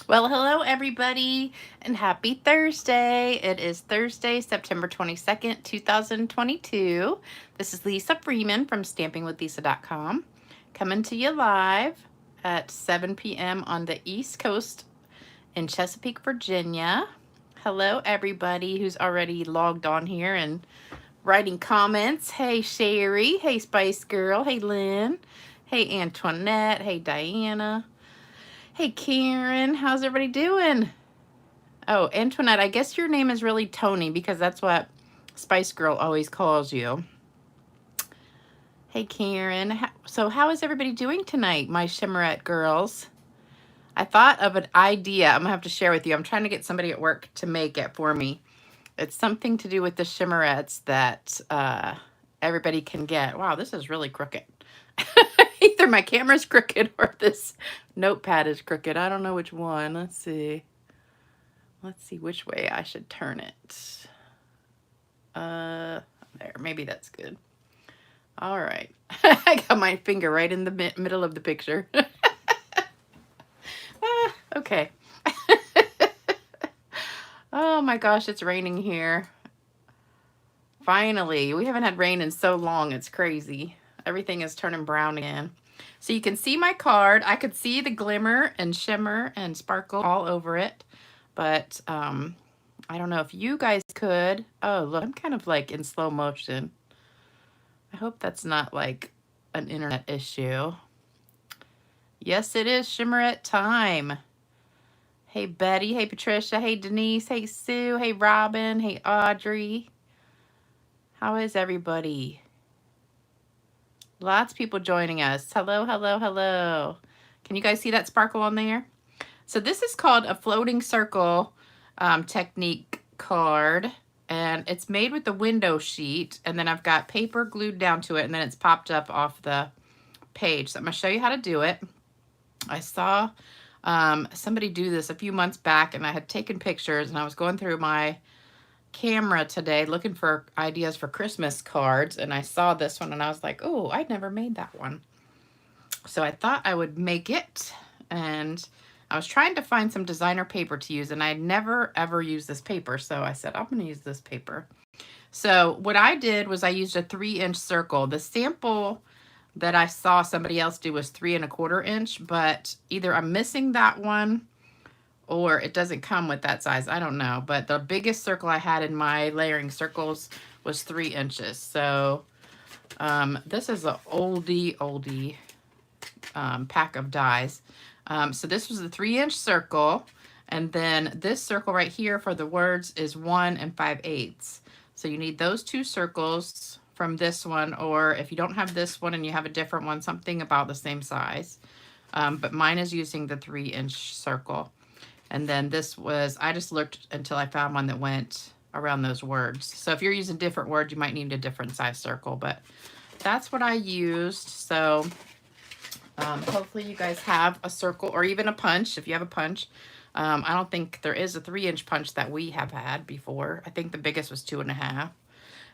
Well, hello everybody and happy Thursday. It is Thursday, September 22nd, 2022. This is Lisa Freeman from stampingwithlisa.com coming to you live at 7 p.m. on the East Coast in Chesapeake, Virginia. Hello everybody who's already logged on here and writing comments. Hey Sherry, hey Spice Girl, hey Lynn, hey Antoinette, hey Diana. Hey Karen, how's everybody doing? Oh, Antoinette, I guess your name is really Tony because that's what Spice Girl always calls you. Hey Karen, so how is everybody doing tonight, my Shimmerette girls? I thought of an idea I'm gonna have to share with you. I'm trying to get somebody at work to make it for me. It's something to do with the Shimmerettes that everybody can get. Wow, this is really crooked. Either my camera's crooked or this notepad is crooked. I don't know which one. Let's see. Let's see which way I should turn it. There, maybe that's good. All right. I got my finger right in the middle of the picture. Okay. Oh my gosh, it's raining here. Finally, we haven't had rain in so long. It's crazy. Everything is turning brown again. So you can see my card. I could see the glimmer and shimmer and sparkle all over it. But I don't know if you guys could. Oh, look, I'm kind of like in slow motion. I hope that's not like an internet issue. Yes, it is Shimmerette time. Hey, Betty. Hey, Patricia. Hey, Denise. Hey, Sue. Hey, Robin. Hey, Audrey. How is everybody? Lots of people joining us. Hello, hello, hello. Can you guys see that sparkle on there? So this is called a floating circle technique card. And it's made with the window sheet. And then I've got paper glued down to it. And then it's popped up off the page. So I'm going to show you how to do it. I saw somebody do this a few months back. And I had taken pictures. And I was going through my camera today looking for ideas for Christmas cards, and I saw this one and I was like, oh, I'd never made that one. So I thought I would make it, and I was trying to find some designer paper to use, and I never ever used this paper, so I said I'm gonna use this paper. So what I did was I used a 3-inch circle. The sample that I saw somebody else do was 3 1/4 inch, but either I'm missing that one or it doesn't come with that size. I don't know. But the biggest circle I had in my layering circles was 3 inches. So this is an oldie pack of dies. So this was the 3-inch circle. And then this circle right here for the words is 1 5/8. So you need those 2 circles from this one. Or if you don't have this one and you have a different one, something about the same size. But mine is using the 3-inch circle. And then this was, I just looked until I found one that went around those words. So if you're using different words, you might need a different size circle, but that's what I used. So hopefully you guys have a circle or even a punch. If you have a punch, I don't think there is a 3-inch punch that we have had before. I think the biggest was 2 1/2.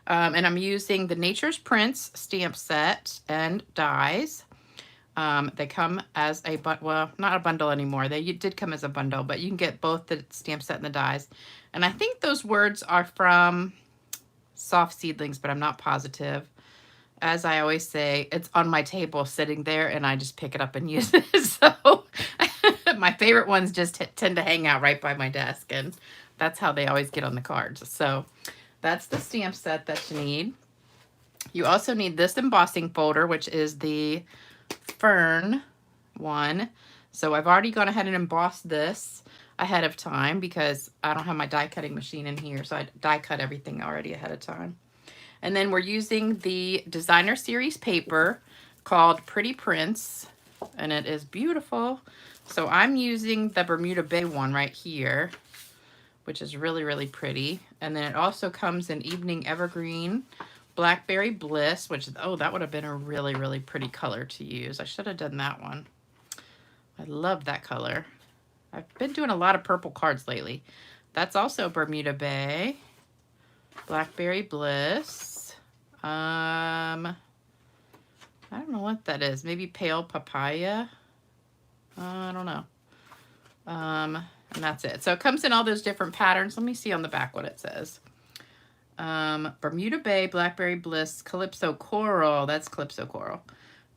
And I'm using the Nature's Prints stamp set and dies. They come as a, well, not a bundle anymore. They did come as a bundle, but you can get both the stamp set and the dies. And I think those words are from Soft Seedlings, but I'm not positive. As I always say, it's on my table sitting there and I just pick it up and use it. So my favorite ones just tend to hang out right by my desk, and that's how they always get on the cards. So that's the stamp set that you need. You also need this embossing folder, which is the Fern one. So I've already gone ahead and embossed this ahead of time because I don't have my die cutting machine in here, so I die cut everything already ahead of time. And then we're using the designer series paper called Pretty Prints, and it is beautiful. So I'm using the Bermuda Bay one right here, which is really, really pretty. And then it also comes in Evening Evergreen, Blackberry Bliss, which, oh, that would have been a really, really pretty color to use. I should have done that one. I love that color. I've been doing a lot of purple cards lately. That's also Bermuda Bay, Blackberry Bliss. I don't know what that is. Maybe Pale Papaya. I don't know. And that's it. So it comes in all those different patterns. Let me see on the back what it says. Bermuda Bay, Blackberry Bliss, Calypso Coral. That's Calypso Coral.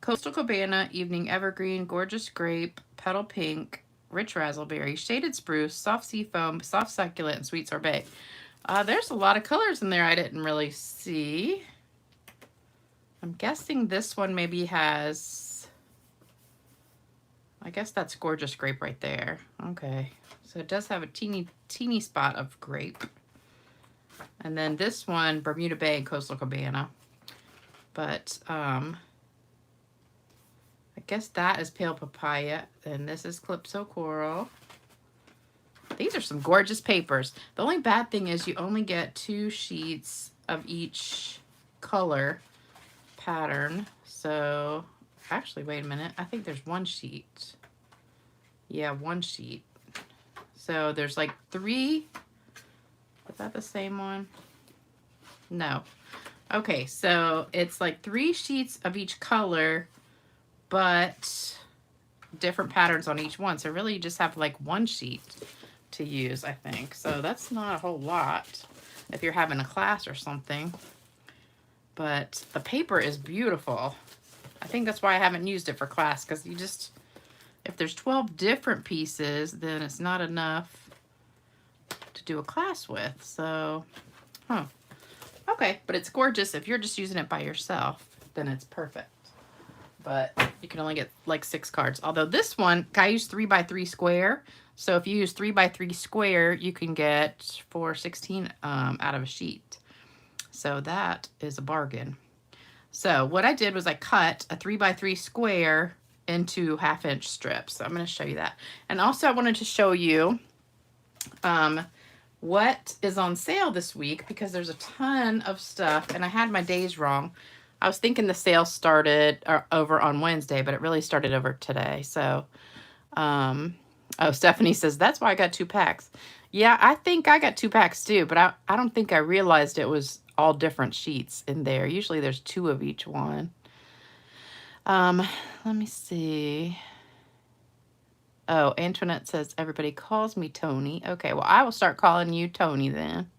Coastal Cabana, Evening Evergreen, Gorgeous Grape, Petal Pink, Rich Razzleberry, Shaded Spruce, Soft Seafoam, Soft Succulent, and Sweet Sorbet. There's a lot of colors in there I didn't really see. I'm guessing this one maybe has, I guess that's Gorgeous Grape right there. Okay, so it does have a teeny spot of grape. And then this one, Bermuda Bay and Coastal Cabana. But I guess that is Pale Papaya. And this is Calypso Coral. These are some gorgeous papers. The only bad thing is you only get 2 sheets of each color pattern. So, actually, wait a minute. I think there's 1 sheet. Yeah, 1 sheet. So there's like 3. Is that the same one? No. Okay, so it's like 3 sheets of each color, but different patterns on each one. So really you just have like 1 sheet to use, I think. So that's not a whole lot if you're having a class or something. But the paper is beautiful. I think that's why I haven't used it for class, because you just, if there's 12 different pieces, then it's not enough to do a class with. So, okay, but it's gorgeous. If you're just using it by yourself, then it's perfect. But you can only get like 6 cards. Although this one, I used 3x3 square. So if you use 3x3 square, you can get 4/16 out of a sheet. So that is a bargain. So what I did was I cut a 3x3 square into 1/2 inch strips. So I'm going to show you that. And also I wanted to show you what is on sale this week, because there's a ton of stuff and I had my days wrong. I was thinking the sale started over on Wednesday, but it really started over today. So, oh, Stephanie says, that's why I got 2 packs. Yeah, I think I got 2 packs too, but I don't think I realized it was all different sheets in there. Usually there's 2 of each one. Let me see. Oh, Antoinette says, everybody calls me Tony. Okay, well, I will start calling you Tony then.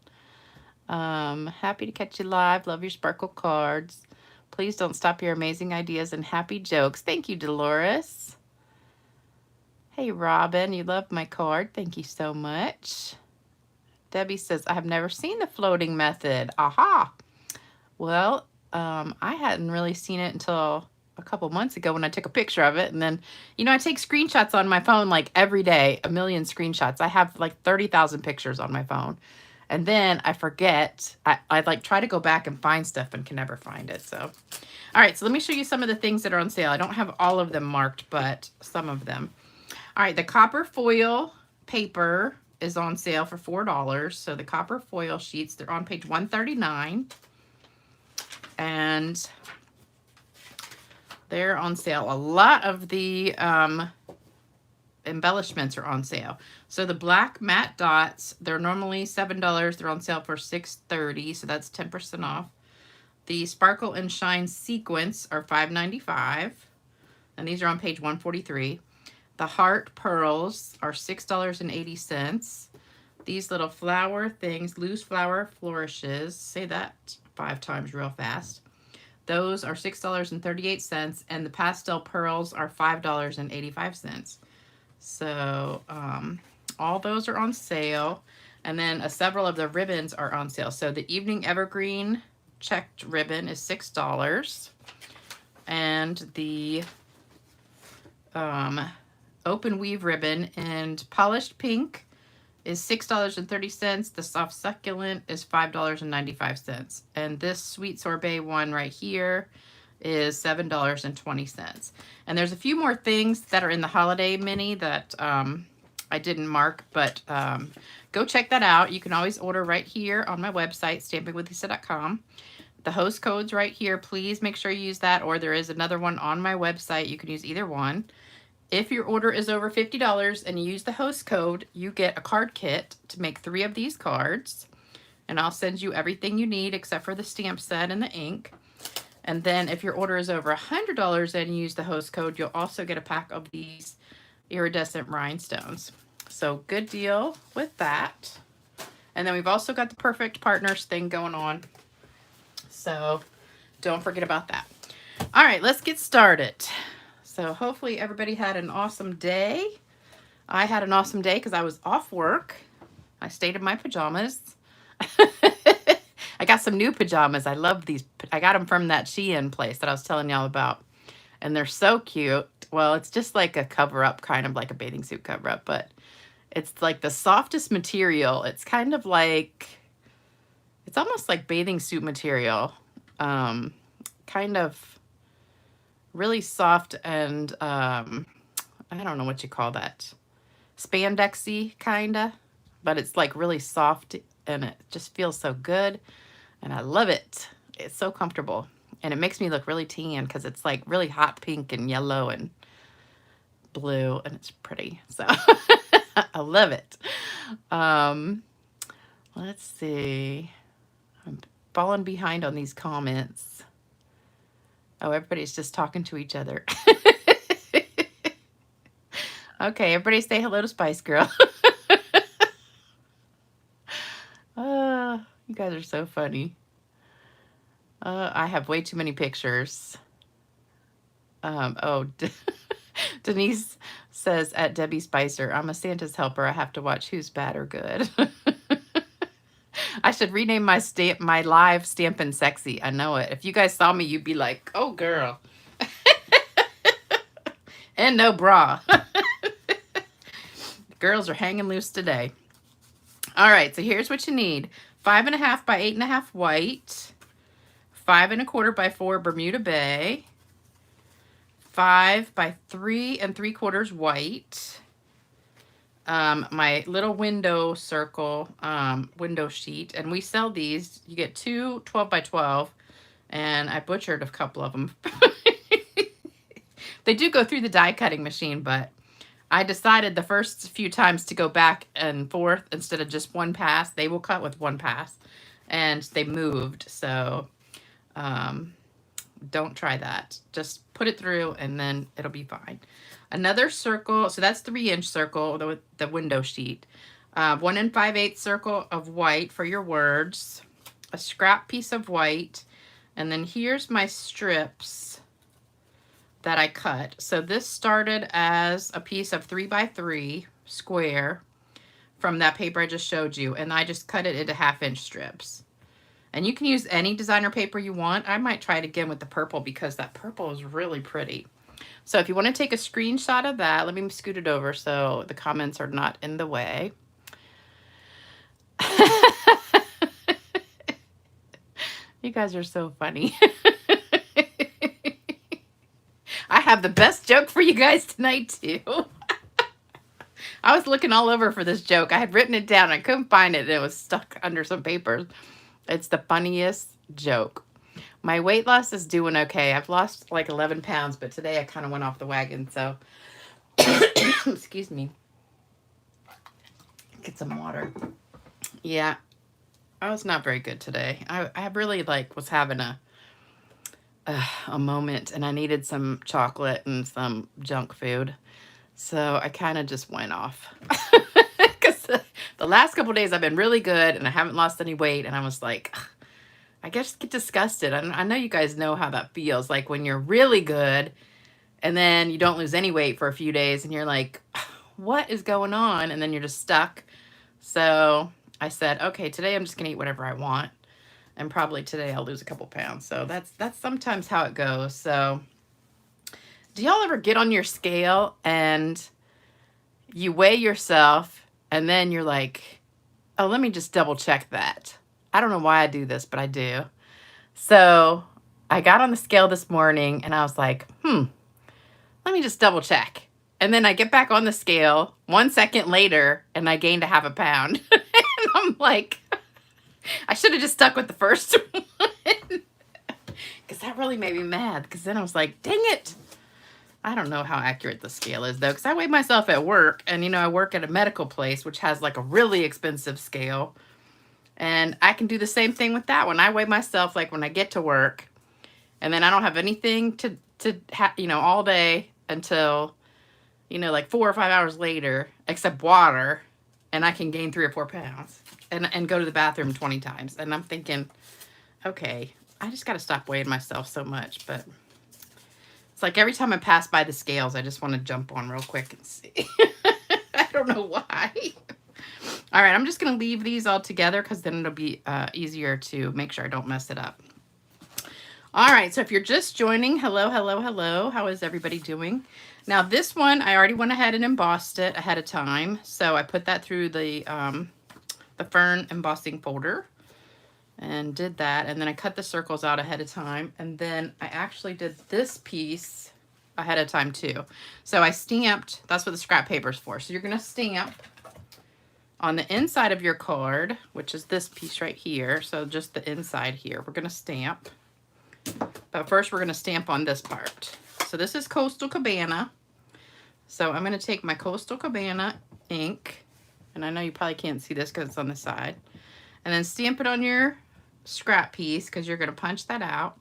Happy to catch you live. Love your sparkle cards. Please don't stop your amazing ideas and happy jokes. Thank you, Dolores. Hey, Robin, you love my card. Thank you so much. Debbie says, I have never seen the floating method. Aha. Well, I hadn't really seen it until a couple months ago when I took a picture of it. And then, you know, I take screenshots on my phone like every day, a million screenshots. I have like 30,000 pictures on my phone. And then I forget. I like try to go back and find stuff and can never find it. So, all right, so let me show you some of the things that are on sale. I don't have all of them marked, but some of them. All right, the copper foil paper is on sale for $4. So the copper foil sheets, they're on page 139. And they're on sale. A lot of the embellishments are on sale. So the black matte dots, they're normally $7. They're on sale for $6.30, so that's 10% off. The Sparkle and Shine sequins are $5.95, and these are on page 143. The heart pearls are $6.80. These little flower things, loose flower flourishes, say that 5 times real fast. Those are $6.38, and the pastel pearls are $5.85. So all those are on sale. And then several of the ribbons are on sale. So the Evening Evergreen checked ribbon is $6. And the open weave ribbon and polished pink is $6.30. The soft succulent is $5.95. And this sweet sorbet one right here is $7.20. And there's a few more things that are in the holiday mini that I didn't mark, but go check that out. You can always order right here on my website, stampingwithlisa.com. The host code's right here. Please make sure you use that, or there is another one on my website. You can use either one. If your order is over $50 and you use the host code, you get a card kit to make 3 of these cards. And I'll send you everything you need except for the stamp set and the ink. And then if your order is over $100 and you use the host code, you'll also get a pack of these iridescent rhinestones. So good deal with that. And then we've also got the Perfect Partners thing going on. So don't forget about that. All right, let's get started. So hopefully everybody had an awesome day. I had an awesome day because I was off work. I stayed in my pajamas. I got some new pajamas. I love these. I got them from that Shein place that I was telling y'all about. And they're so cute. Well, it's just like a cover-up, kind of like a bathing suit cover-up, but it's like the softest material. It's kind of like, it's almost like bathing suit material. Kind of really soft and, I don't know what you call that. Spandexy, kind of. But it's like really soft and it just feels so good. And I love it. It's so comfortable. And it makes me look really tan because it's like really hot pink and yellow and blue. And it's pretty. So I love it. Let's see. I'm falling behind on these comments. Oh, everybody's just talking to each other. Okay, everybody say hello to Spice Girl. You guys are so funny. I have way too many pictures. Denise says at Debbie Spicer, I'm a Santa's helper. I have to watch who's bad or good. I should rename my live Stampin' Sexy. I know it. If you guys saw me, you'd be like, oh, girl. And no bra. Girls are hanging loose today. All right, so here's what you need. 5.5 by 8.5 white. 5 1/4 by 4 Bermuda Bay. 5 by 3 3/4 white. My little window circle, window sheet. And we sell these. You get 2 12 by 12. And I butchered a couple of them. They do go through the die cutting machine, but I decided the first few times to go back and forth instead of just one pass. They will cut with one pass. And they moved, so don't try that. Just put it through and then it'll be fine. Another circle, so that's 3-inch circle, the window sheet. 1 5/8 circle of white for your words. A scrap piece of white. And then here's my strips that I cut. So this started as a piece of 3 by 3 square from that paper I just showed you. And I just cut it into 1/2-inch strips. And you can use any designer paper you want. I might try it again with the purple because that purple is really pretty. So if you want to take a screenshot of that, let me scoot it over so the comments are not in the way. You guys are so funny. I have the best joke for you guys tonight, too. I was looking all over for this joke. I had written it down. I couldn't find it. It was stuck under some papers. It's the funniest joke. My weight loss is doing okay. I've lost like 11 pounds, but today I kind of went off the wagon. So, excuse me. Get some water. Yeah, I was not very good today. I really was having a moment and I needed some chocolate and some junk food. So I kind of just went off. Because the last couple days I've been really good and I haven't lost any weight. And I was like, I just get disgusted. I know you guys know how that feels. Like when you're really good and then you don't lose any weight for a few days and you're like, what is going on? And then you're just stuck. So I said, okay, today I'm just going to eat whatever I want. And probably today I'll lose a couple pounds. So that's sometimes how it goes. So do y'all ever get on your scale and you weigh yourself and then you're like, oh, let me just double check that. I don't know why I do this, but I do. So I got on the scale this morning and I was like, let me just double check. And then I get back on the scale 1 second later and I gained a 1/2 pound. And I'm like, I should have just stuck with the first one. Because that really made me mad. Because then I was like, dang it. I don't know how accurate the scale is, though. Because I weigh myself at work. And, you know, I work at a medical place, which has like a really expensive scale. And I can do the same thing with that one. I weigh myself like when I get to work. And then I don't have anything to you know, all day until you know, like 4 or 5 hours later, except water, and I can gain 3 or 4 pounds and go to the bathroom 20 times. And I'm thinking, okay, I just got to stop weighing myself so much. But it's like every time I pass by the scales, I just want to jump on real quick and see. I don't know why. All right, I'm just going to leave these all together because then it'll be easier to make sure I don't mess it up. All right, so if you're just joining, hello, hello, hello. How is everybody doing? Now this one, I already went ahead and embossed it ahead of time. So I put that through the fern embossing folder and did that. And then I cut the circles out ahead of time. And then I actually did this piece ahead of time too. So I stamped, that's what the scrap paper is for. So you're gonna stamp on the inside of your card, which is this piece right here. So just the inside here, we're gonna stamp. But first we're going to stamp on this part. So this is Coastal Cabana. So I'm going to take my Coastal Cabana ink, and I know you probably can't see this because it's on the side, and then stamp it on your scrap piece because you're going to punch that out.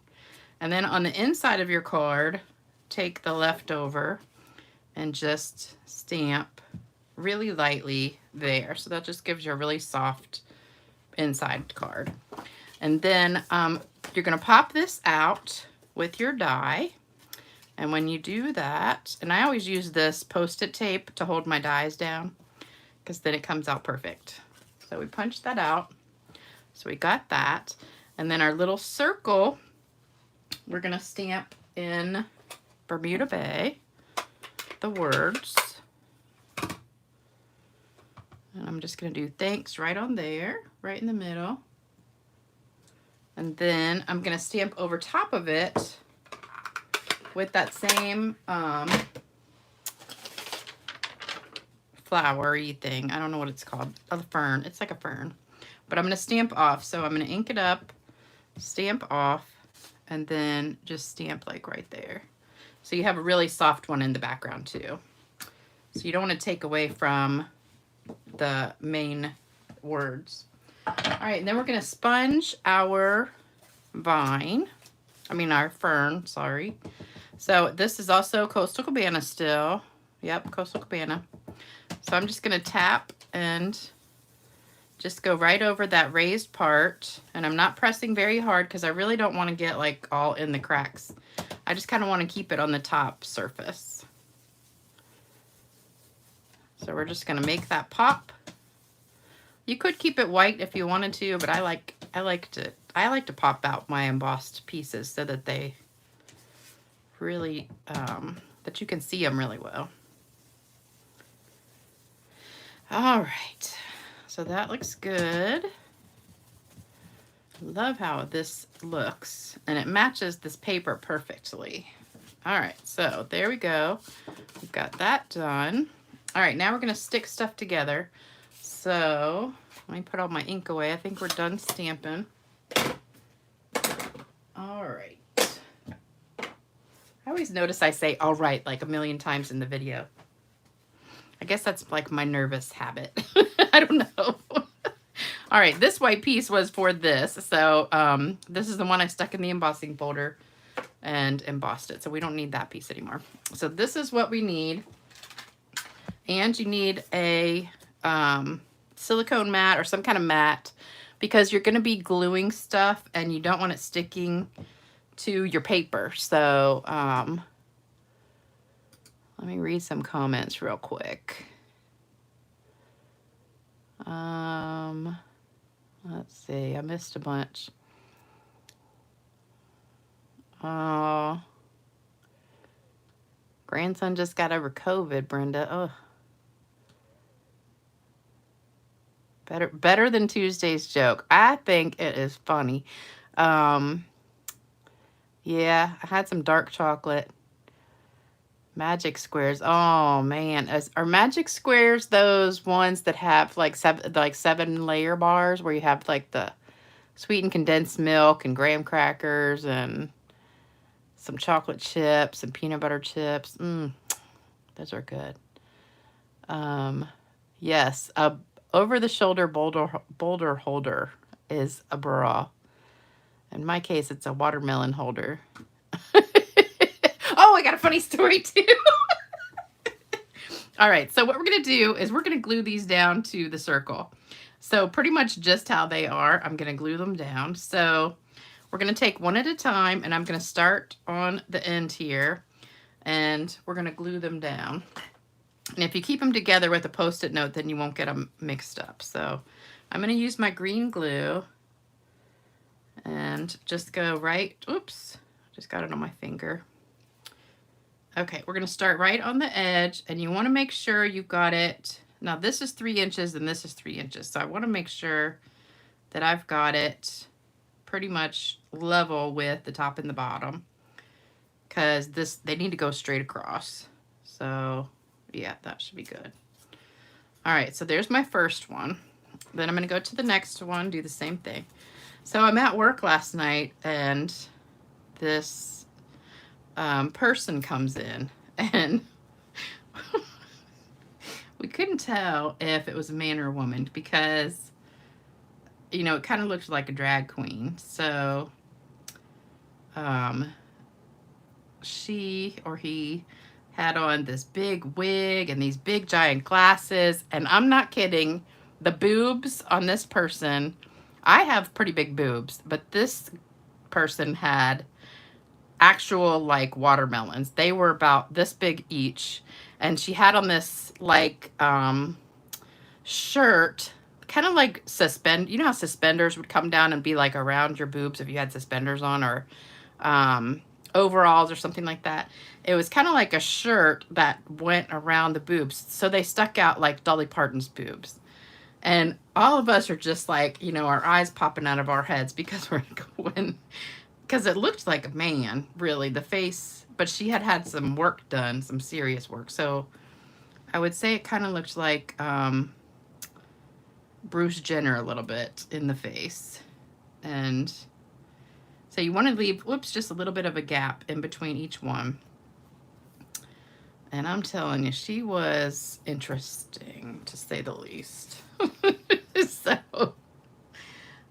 And then on the inside of your card, take the leftover and just stamp really lightly there. So that just gives you a really soft inside card. And then you're going to pop this out with your die. And when you do that, and I always use this Post-it tape to hold my dies down because then it comes out perfect. So we punch that out. So we got that. And then our little circle, we're going to stamp in Bermuda Bay, the words. And I'm just going to do thanks right on there, right in the middle. And then I'm going to stamp over top of it with that same flowery thing. I don't know what it's called. A fern. It's like a fern. But I'm going to stamp off. So I'm going to ink it up, stamp off, and then just stamp like right there. So you have a really soft one in the background too. So you don't want to take away from the main words. All right, and then we're going to sponge our vine. Our fern, sorry. So this is also Coastal Cabana still. Yep, Coastal Cabana. So I'm just going to tap and just go right over that raised part. And I'm not pressing very hard because I really don't want to get like all in the cracks. I just kind of want to keep it on the top surface. So we're just going to make that pop. You could keep it white if you wanted to, but I like to pop out my embossed pieces so that they really that you can see them really well. All right, so that looks good. Love how this looks, and it matches this paper perfectly. All right, so there we go. We've got that done. All right, now we're gonna stick stuff together. So let me put all my ink away. I think we're done stamping. All right. I always notice I say all right like a million times in the video. I guess that's like my nervous habit. I don't know. All right, this white piece was for this. So this is the one I stuck in the embossing folder and embossed it. So we don't need that piece anymore. So this is what we need. And you need a silicone mat or some kind of mat because you're going to be gluing stuff and you don't want it sticking to your paper. So let me read some comments real quick. Let's see, I missed a bunch. Oh, grandson just got over COVID, Brenda. Oh. Better than Tuesday's joke. I think it is funny. Yeah, I had some dark chocolate. Magic squares. Oh man, are magic squares those ones that have like 7 layer bars where you have like the sweetened condensed milk and graham crackers and some chocolate chips and peanut butter chips? Those are good. Yes, a over-the-shoulder boulder holder is a bra. In my case, it's a watermelon holder. Oh, I got a funny story too. All right, so what we're gonna do is we're gonna glue these down to the circle. So pretty much just how they are, I'm gonna glue them down. So we're gonna take one at a time, and I'm gonna start on the end here, and we're gonna glue them down. And if you keep them together with a Post-it note, then you won't get them mixed up. So I'm gonna use my green glue and just go right, oops, just got it on my finger. Okay, we're gonna start right on the edge, and you wanna make sure you've got it. Now this is 3 inches and this is 3 inches. So I wanna make sure that I've got it pretty much level with the top and the bottom, because they need to go straight across. So yeah, that should be good. All right, so there's my first one. Then I'm gonna go to the next one, do the same thing. So I'm at work last night, and this person comes in, and we couldn't tell if it was a man or a woman because, you know, it kind of looked like a drag queen. So she or he had on this big wig and these big giant glasses, and I'm not kidding, the boobs on this person, I have pretty big boobs, but this person had actual like watermelons. They were about this big each, and she had on this like shirt, kind of like you know how suspenders would come down and be like around your boobs if you had suspenders on, or overalls or something like that. It was kind of like a shirt that went around the boobs, so they stuck out like Dolly Parton's boobs. And all of us are just like, you know, our eyes popping out of our heads because we're going, because it looked like a man, really, the face, but she had had some work done, some serious work. So I would say it kind of looked like Bruce Jenner a little bit in the face. And so you want to leave, whoops, just a little bit of a gap in between each one. And I'm telling you, she was interesting, to say the least. So,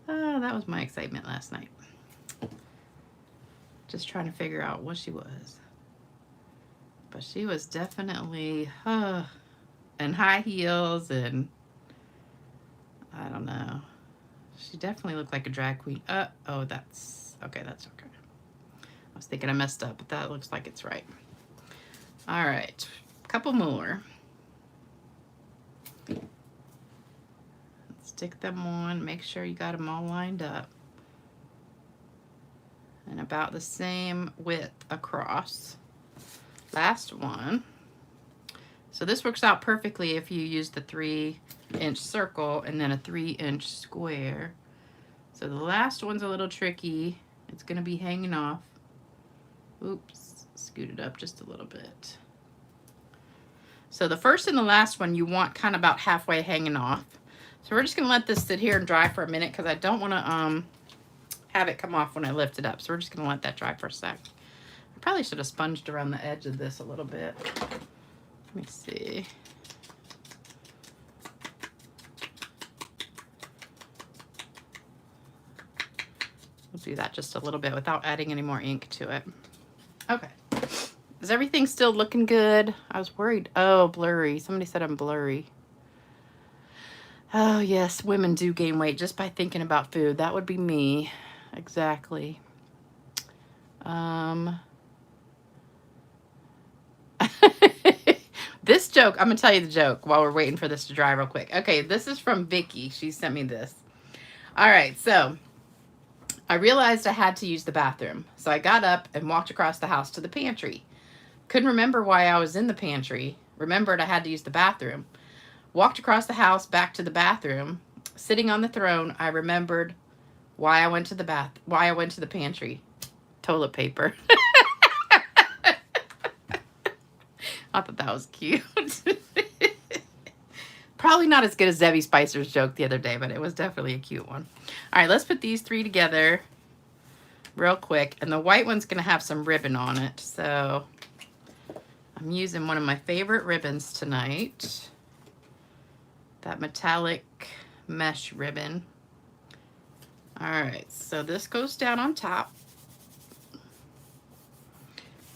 that was my excitement last night. Just trying to figure out what she was. But she was definitely, and high heels, and I don't know. She definitely looked like a drag queen. Oh, that's okay. That's okay. I was thinking I messed up, but that looks like it's right. All right, a couple more. Stick them on. Make sure you got them all lined up. And about the same width across. Last one. So this works out perfectly if you use the 3-inch circle and then a 3-inch square. So the last one's a little tricky. It's gonna be hanging off. Oops, scoot it up just a little bit. So the first and the last one you want kind of about halfway hanging off. So we're just gonna let this sit here and dry for a minute because I don't wanna have it come off when I lift it up. So we're just gonna let that dry for a sec. I probably should have sponged around the edge of this a little bit. Let me see. We'll do that just a little bit without adding any more ink to it. Okay. Is everything still looking good? I was worried. Oh, blurry. Somebody said I'm blurry. Oh, yes. Women do gain weight just by thinking about food. That would be me. Exactly. This joke, I'm going to tell you the joke while we're waiting for this to dry real quick. Okay, this is from Vicky. She sent me this. All right, so I realized I had to use the bathroom. So I got up and walked across the house to the pantry. Couldn't remember why I was in the pantry. Remembered I had to use the bathroom. Walked across the house back to the bathroom. Sitting on the throne, I remembered why I went to the pantry. Toilet paper. I thought that was cute. Probably not as good as Debbie Spicer's joke the other day, but it was definitely a cute one. All right, let's put these 3 together real quick. And the white one's going to have some ribbon on it. So I'm using one of my favorite ribbons tonight. That metallic mesh ribbon. All right, so this goes down on top.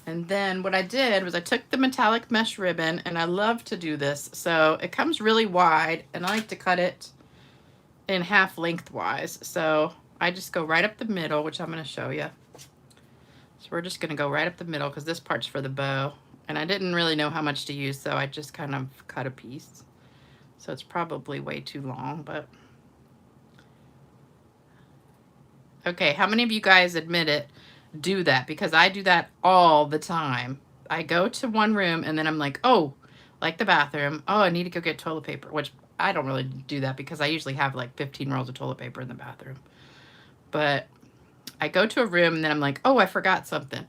And then what I did was I took the metallic mesh ribbon, and I love to do this. So it comes really wide, and I like to cut it in half lengthwise. So I just go right up the middle, which I'm going to show you. So we're just going to go right up the middle because this part's for the bow. And I didn't really know how much to use, so I just kind of cut a piece. So it's probably way too long, but... Okay, how many of you guys admit it? Do that, because I do that all the time. I go to one room and then I'm like, oh, like the bathroom. Oh, I need to go get toilet paper, which I don't really do that because I usually have like 15 rolls of toilet paper in the bathroom. But I go to a room and then I'm like, oh, I forgot something.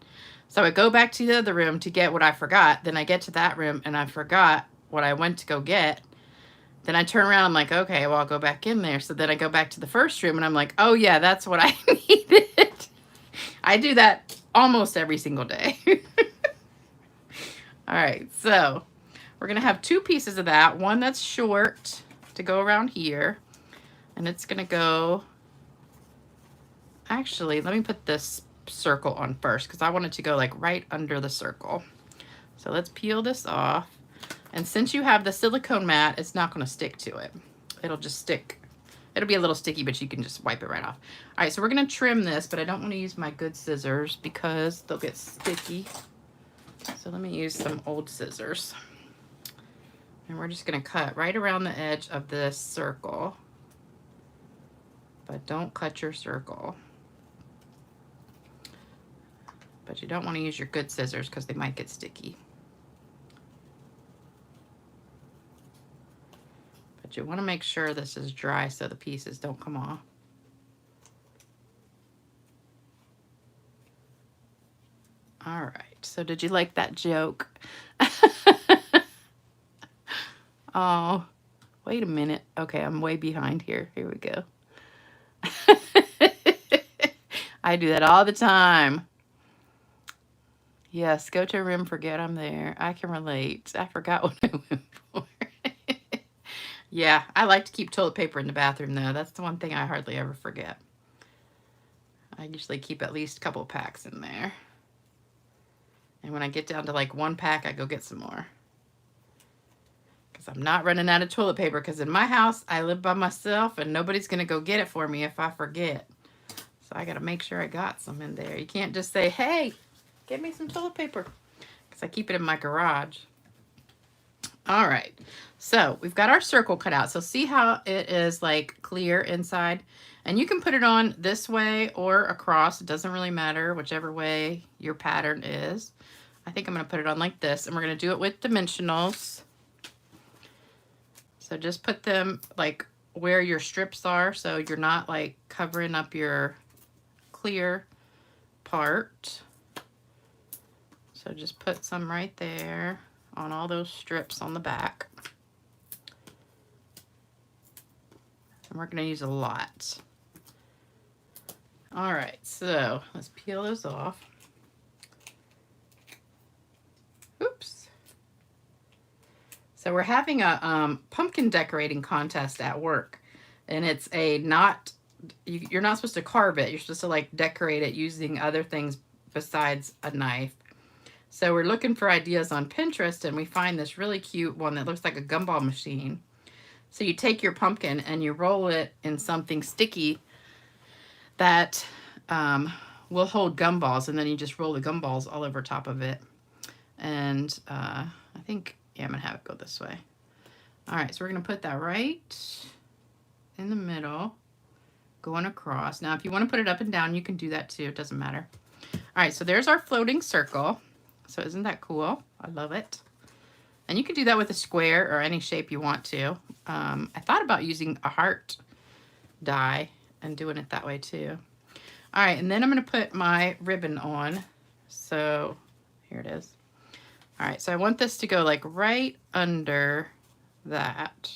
So I go back to the other room to get what I forgot. Then I get to that room and I forgot what I went to go get. Then I turn around, I'm like, okay, well, I'll go back in there. So then I go back to the first room and I'm like, oh yeah, that's what I needed. I do that almost every single day. All right, so we're gonna have two pieces of that. One that's short to go around here, and it's gonna go, actually, let me put this circle on first because I want it to go like right under the circle. So let's peel this off. And since you have the silicone mat, it's not gonna stick to it. It'll just stick. It'll be a little sticky, but you can just wipe it right off. All right, so we're gonna trim this, but I don't wanna use my good scissors because they'll get sticky. So let me use some old scissors. And we're just gonna cut right around the edge of this circle. But don't cut your circle. But you don't wanna use your good scissors because they might get sticky. But you wanna make sure this is dry so the pieces don't come off. All right, so did you like that joke? Oh, wait a minute. Okay, I'm way behind here. Here we go. I do that all the time. Yes, go to a room, forget I'm there. I can relate. I forgot what I went for. Yeah, I like to keep toilet paper in the bathroom, though. That's the one thing I hardly ever forget. I usually keep at least a couple packs in there. And when I get down to like one pack, I go get some more. Because I'm not running out of toilet paper. Because in my house, I live by myself and nobody's going to go get it for me if I forget. So I got to make sure I got some in there. You can't just say, hey, get me some toilet paper. Because I keep it in my garage. All right. So we've got our circle cut out. So see how it is like clear inside? And you can put it on this way or across. It doesn't really matter, whichever way your pattern is. I think I'm going to put it on like this, and we're going to do it with dimensionals. So just put them like where your strips are, so you're not like covering up your clear part. So just put some right there on all those strips on the back. And we're going to use a lot. All right, so let's peel those off. Oops. So we're having a pumpkin decorating contest at work, and it's a you're not supposed to carve it. You're supposed to like decorate it using other things besides a knife. So we're looking for ideas on Pinterest, and we find this really cute one that looks like a gumball machine. So you take your pumpkin and you roll it in something sticky that will hold gumballs, and then you just roll the gumballs all over top of it. And I think, yeah, I'm gonna have it go this way. All right, so we're gonna put that right in the middle, going across. Now, if you wanna put it up and down, you can do that too, it doesn't matter. All right, so there's our floating circle. So isn't that cool? I love it. And you can do that with a square or any shape you want to. I thought about using a heart die and doing it that way too. All right, and then I'm gonna put my ribbon on. So here it is. All right, so I want this to go like right under that.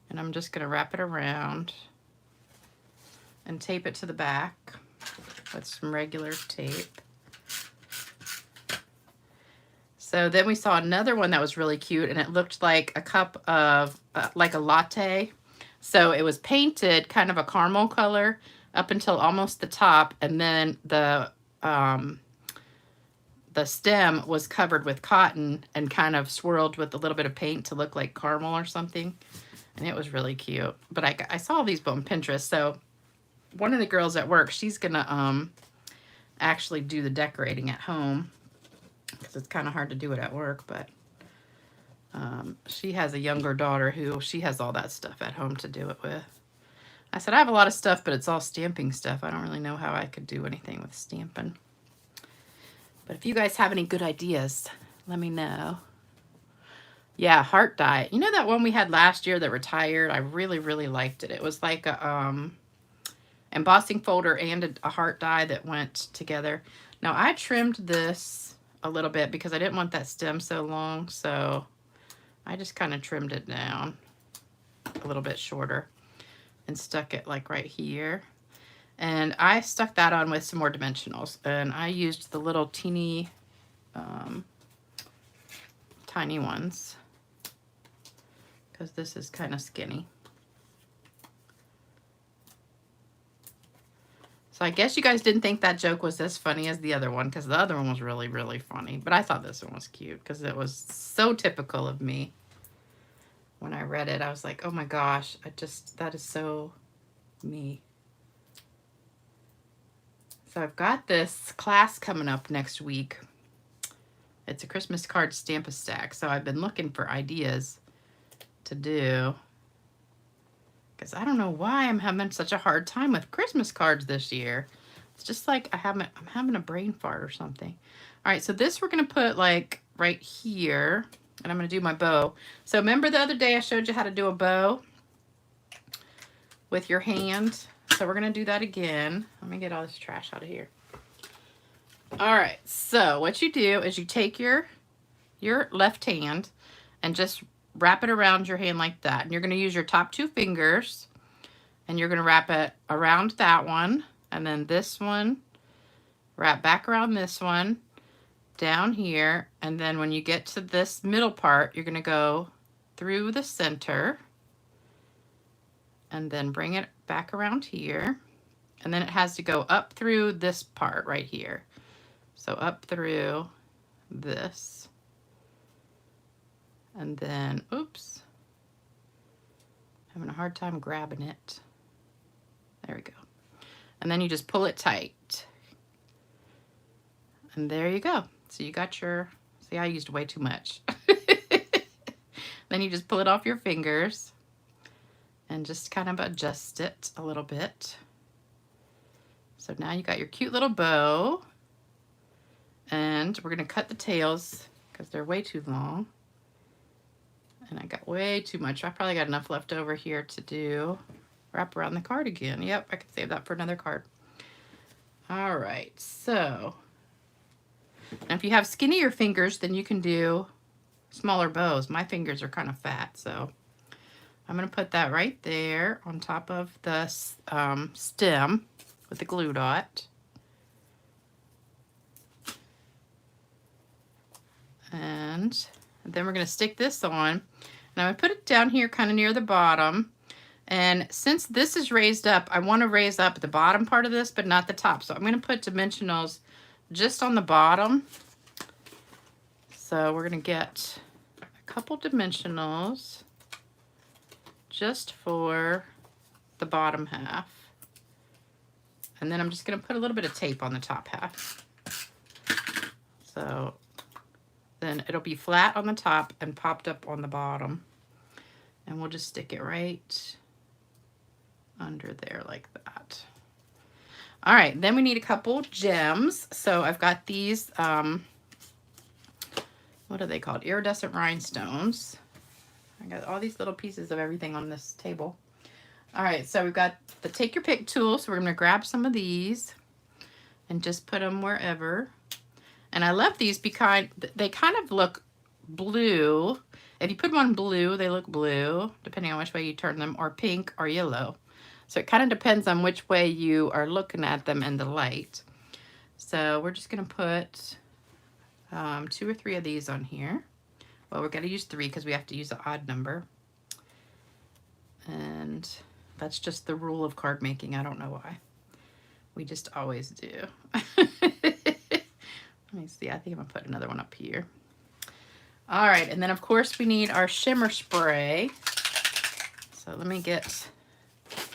And I'm just gonna wrap it around and tape it to the back with some regular tape. So then we saw another one that was really cute, and it looked like a cup of, like a latte. So it was painted kind of a caramel color up until almost the top, and then the the stem was covered with cotton and kind of swirled with a little bit of paint to look like caramel or something. And it was really cute. But I saw these on Pinterest. So one of the girls at work, she's going to actually do the decorating at home, because it's kind of hard to do it at work. But she has a younger daughter who she has all that stuff at home to do it with. I said, I have a lot of stuff, but it's all stamping stuff. I don't really know how I could do anything with stamping. But if you guys have any good ideas, let me know. Yeah, heart die. You know that one we had last year that retired? I really, really liked it. It was like a embossing folder and a heart die that went together. Now, I trimmed this a little bit because I didn't want that stem so long, so I just kind of trimmed it down a little bit shorter and stuck it like right here. And I stuck that on with some more dimensionals, and I used the little teeny, tiny ones, because this is kind of skinny. So I guess you guys didn't think that joke was as funny as the other one, because the other one was really, really funny. But I thought this one was cute because it was so typical of me. When I read it, I was like, oh my gosh, that is so me. So I've got this class coming up next week. It's a Christmas card stamp-a-stack. So I've been looking for ideas to do, because I don't know why I'm having such a hard time with Christmas cards this year. It's just like I'm having a brain fart or something. All right, so this we're gonna put like right here, and I'm gonna do my bow. So remember the other day I showed you how to do a bow with your hand? So we're gonna do that again. Let me get all this trash out of here. All right, so what you do is you take your left hand and just wrap it around your hand like that. And you're gonna use your top two fingers, and you're gonna wrap it around that one, and then this one, wrap back around this one, down here, and then when you get to this middle part, you're gonna go through the center, and then bring it back around here, and then it has to go up through this part right here. So up through this, and then, oops, having a hard time grabbing it. There we go. And then you just pull it tight. And there you go. So you got your, see, I used way too much. Then you just pull it off your fingers and just kind of adjust it a little bit. So now you got your cute little bow, and we're gonna cut the tails because they're way too long. And I got way too much. I probably got enough left over here to do wrap around the card again. Yep, I can save that for another card. All right, so now if you have skinnier fingers, then you can do smaller bows. My fingers are kind of fat, so I'm gonna put that right there on top of the stem with the glue dot. And then we're gonna stick this on, and I'm gonna put it down here kind of near the bottom. And since this is raised up, I want to raise up the bottom part of this, but not the top. So I'm going to put dimensionals just on the bottom. So we're going to get a couple dimensionals just for the bottom half. And then I'm just going to put a little bit of tape on the top half. So then it'll be flat on the top and popped up on the bottom. And we'll just stick it right under there like that. All right, then we need a couple gems. So I've got these, what are they called? Iridescent rhinestones. I got all these little pieces of everything on this table. All right, so we've got the take your pick tool. So we're gonna grab some of these and just put them wherever. And I love these because they kind of look blue. If you put them on blue, they look blue, depending on which way you turn them, or pink or yellow. So it kind of depends on which way you are looking at them in the light. So we're just gonna put 2 or 3 of these on here. Well, we're gonna use 3 because we have to use an odd number. And that's just the rule of card making. I don't know why. We just always do. Let me see. I think I'm going to put another one up here. All right. And then, of course, we need our shimmer spray. So let me get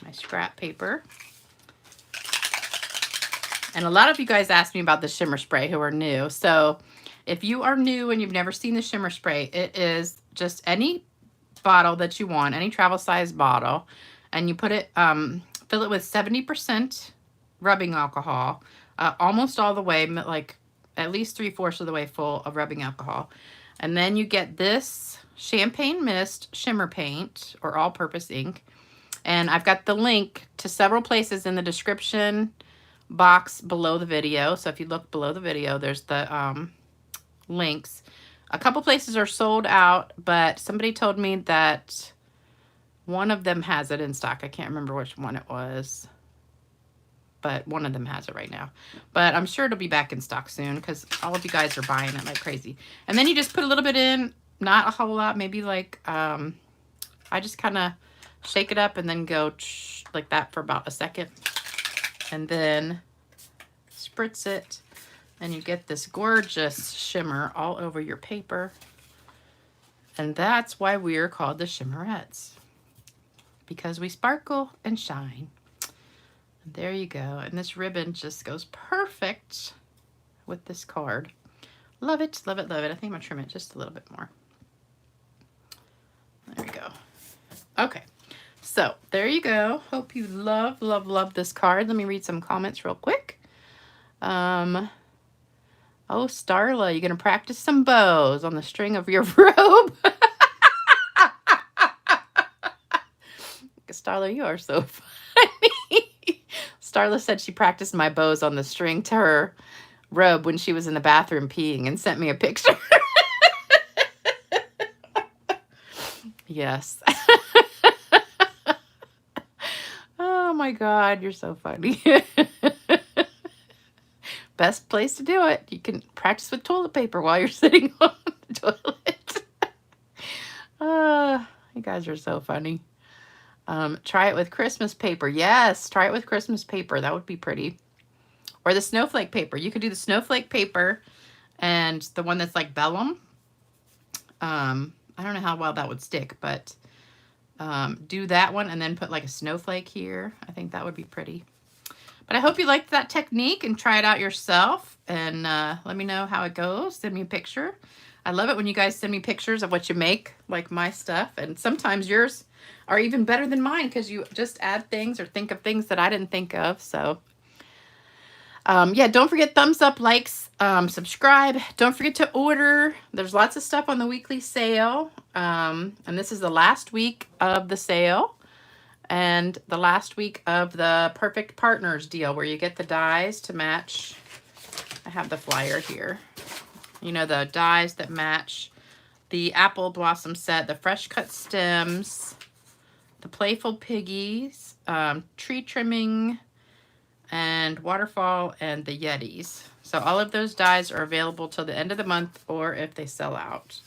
my scrap paper. And a lot of you guys asked me about the shimmer spray who are new. So if you are new and you've never seen the shimmer spray, it is just any bottle that you want, any travel size bottle, and you put it, fill it with 70% rubbing alcohol, almost all the way, like at least 3/4 of the way full of rubbing alcohol. And then you get this champagne mist shimmer paint or all-purpose ink. And I've got the link to several places in the description box below the video. So if you look below the video, there's the links. A couple places are sold out, but somebody told me that one of them has it in stock. I can't remember which one it was, but one of them has it right now. But I'm sure it'll be back in stock soon because all of you guys are buying it like crazy. And then you just put a little bit in, not a whole lot, maybe like, I just kind of shake it up and then go like that for about a second. And then spritz it. And you get this gorgeous shimmer all over your paper. And that's why we are called the Shimmerettes. Because we sparkle and shine. And there you go. And this ribbon just goes perfect with this card. Love it, love it, love it. I think I'm going to trim it just a little bit more. There we go. Okay. So there you go. Hope you love, love, love this card. Let me read some comments real quick. Oh, Starla, you're going to practice some bows on the string of your robe. Starla, you are so funny. Starla said she practiced my bows on the string to her robe when she was in the bathroom peeing and sent me a picture. Yes. Oh my God, you're so funny. Best place to do it. You can practice with toilet paper while you're sitting on the toilet. You guys are so funny. Try it with Christmas paper. Yes, try it with Christmas paper. That would be pretty. Or the snowflake paper. You could do the snowflake paper and the one that's like vellum. I don't know how well that would stick, but do that one and then put like a snowflake here. I think that would be pretty. But I hope you liked that technique and try it out yourself. And let me know how it goes. Send me a picture. I love it when you guys send me pictures of what you make, like my stuff. And sometimes yours are even better than mine because you just add things or think of things that I didn't think of. So, yeah, don't forget thumbs up, likes, subscribe. Don't forget to order. There's lots of stuff on the weekly sale. And this is the last week of the sale. And the last week of the Perfect Partners deal where you get the dies to match. I have the flyer here. You know, the dies that match the apple blossom set, the fresh cut stems, the playful piggies, tree trimming, and waterfall, and the yetis. So all of those dies are available till the end of the month or if they sell out.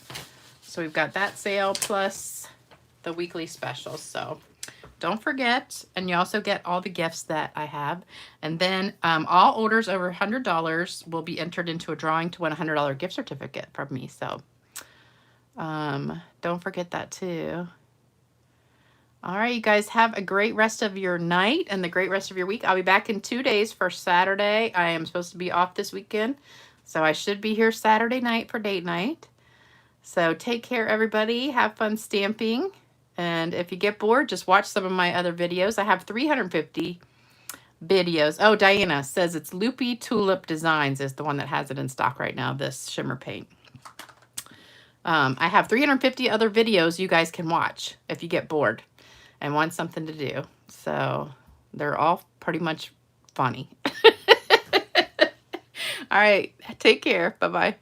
So we've got that sale plus the weekly specials. So don't forget, and you also get all the gifts that I have. And then all orders over $100 will be entered into a drawing to win a $100 gift certificate from me. So don't forget that too. All right, you guys have a great rest of your night and the great rest of your week. I'll be back in 2 days for Saturday. I am supposed to be off this weekend, so I should be here Saturday night for date night. So take care, everybody. Have fun stamping. And if you get bored, just watch some of my other videos. I have 350 videos. Oh, Diana says it's Loopy Tulip Designs is the one that has it in stock right now, this shimmer paint. I have 350 other videos you guys can watch if you get bored and want something to do. So they're all pretty much funny. All right. Take care. Bye-bye.